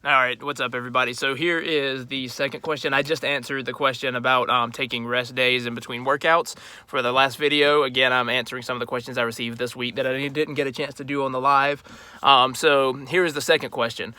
All right, what's up, everybody? So here is the second question. I just answered the question about taking rest days in between workouts for the last video. Again, I'm answering some of the questions I received this week that I didn't get a chance to do on the live. So here is the second question.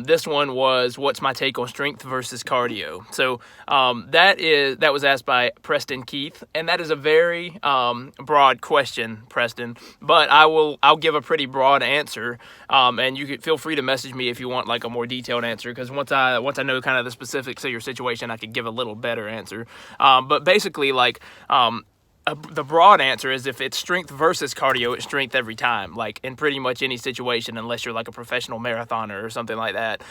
This one was, what's my take on strength versus cardio? So that was asked by Preston Keith, and that is a very broad question, Preston. But I'll give a pretty broad answer, and you can feel free to message me if you want like a more detailed answer, because once I know kind of the specifics of your situation, I could give a little better answer. But basically, the broad answer is, if it's strength versus cardio, it's strength every time, like in pretty much any situation, unless you're like a professional marathoner or something like that.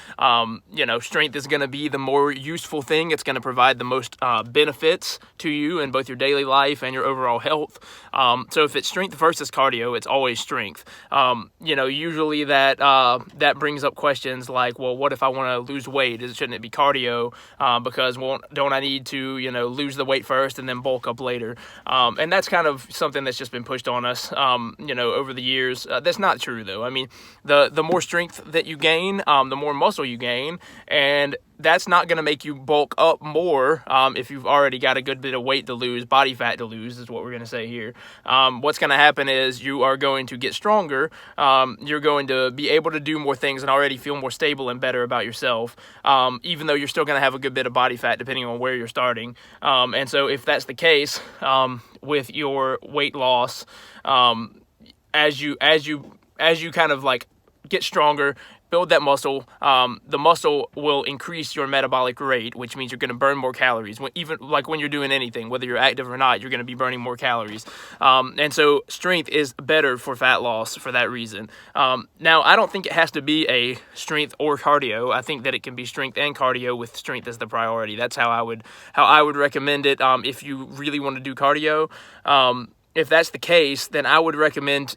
Strength is going to be the more useful thing. It's going to provide the most benefits to you in both your daily life and your overall health. So if it's strength versus cardio, it's always strength. Usually that brings up questions like, well, what if I want to lose weight? Shouldn't it be cardio? Because don't I need to, lose the weight first and then bulk up later? And that's kind of something that's just been pushed on us, over the years. That's not true, though. I mean, the more strength that you gain, the more muscle you gain, and that's not going to make you bulk up more if you've already got a good bit of weight to lose, body fat to lose is what we're going to say here. What's going to happen is you are going to get stronger. You're going to be able to do more things and already feel more stable and better about yourself, even though you're still going to have a good bit of body fat depending on where you're starting. And so if that's the case with your weight loss, as you kind of like get stronger, build that muscle, the muscle will increase your metabolic rate, which means you're going to burn more calories. Even like when you're doing anything, whether you're active or not, you're going to be burning more calories. And so strength is better for fat loss for that reason. Now, I don't think it has to be a strength or cardio. I think that it can be strength and cardio with strength as the priority. That's how I would recommend it if you really want to do cardio. If that's the case, then I would recommend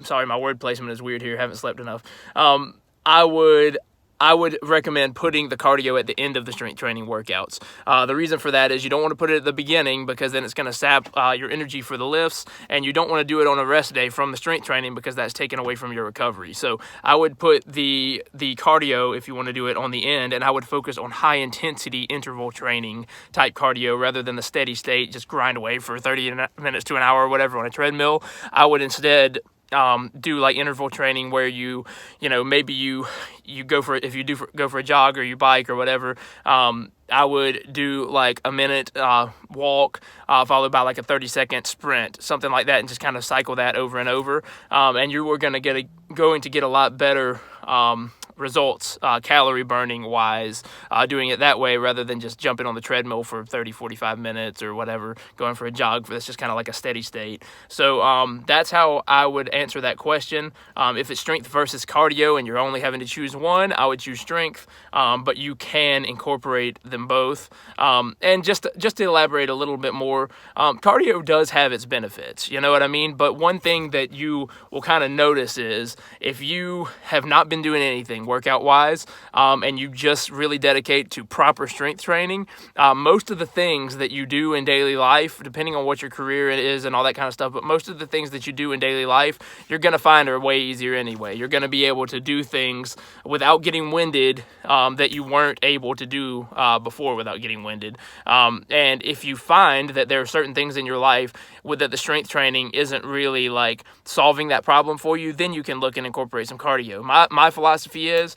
sorry, my word placement is weird here. Haven't slept enough. I would recommend putting the cardio at the end of the strength training workouts. The reason for that is you don't want to put it at the beginning, because then it's going to sap your energy for the lifts, and you don't want to do it on a rest day from the strength training, because that's taken away from your recovery. So I would put the cardio, if you want to do it, on the end, and I would focus on high intensity interval training type cardio rather than the steady state, just grind away for 30 minutes to an hour or whatever on a treadmill. I would instead do like interval training where maybe you go for a jog or you bike or whatever. I would do like a minute walk followed by like a 30-second sprint, something like that, and just kind of cycle that over and over. And you were going to get a lot better results calorie burning wise doing it that way, rather than just jumping on the treadmill for 30-45 minutes or whatever, going for a jog. That's just kind of like a steady state. So that's how I would answer that question. If it's strength versus cardio and you're only having to choose one, I would choose strength, but you can incorporate them both. And just to elaborate a little bit more, cardio does have its benefits, you know what I mean? But one thing that you will kind of notice is, if you have not been doing anything workout wise, and you just really dedicate to proper strength training, most of the things that you do in daily life, depending on what your career is and all that kind of stuff, but most of the things that you do in daily life, you're going to find are way easier anyway. You're going to be able to do things without getting winded that you weren't able to do before without getting winded. And if you find that there are certain things in your life that the strength training isn't really like solving that problem for you, then you can look and incorporate some cardio. My philosophy is,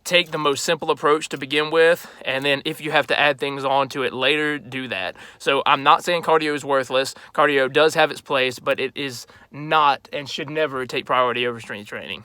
take the most simple approach to begin with, and then if you have to add things on to it later, do that. So I'm not saying cardio is worthless. Cardio does have its place, but it is not and should never take priority over strength training.